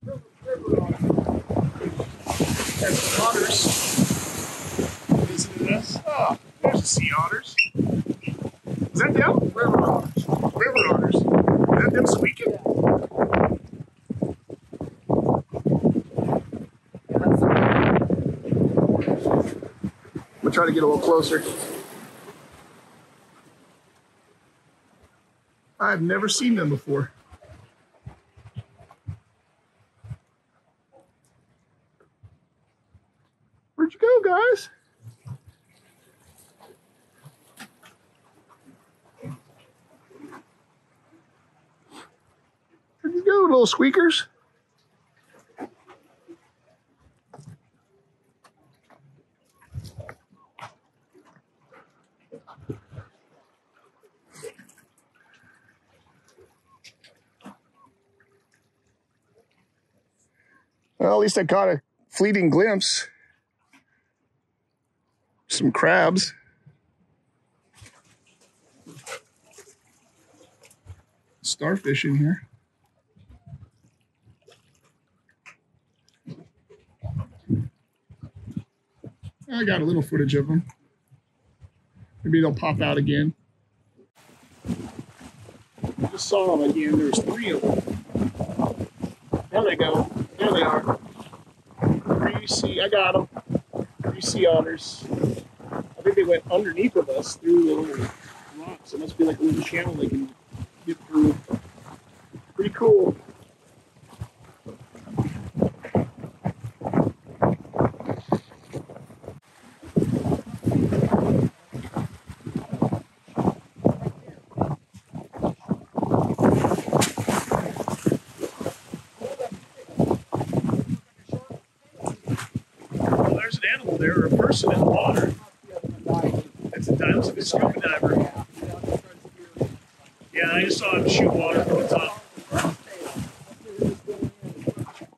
There's some otters visiting us. Oh, there's the sea otters. Is that them? River otters. River otters. Is that them squeaking? We'll try to get a little closer. I've never seen them before. Where'd you go, guys? Where'd you go, little squeakers? Well, at least I caught a fleeting glimpse. Some crabs. Starfish in here. I got a little footage of them. Maybe they'll pop out again. I just saw them again. There's 3 of them. There they go. There they are. 3 sea. I got them. 3 sea otters. I think they went underneath of us through the little rocks. It must be like a little channel they can get through. Pretty cool. There or a person in the water. That's a dive. Looks like a scuba diver. Yeah, I just saw him shoot water from the top.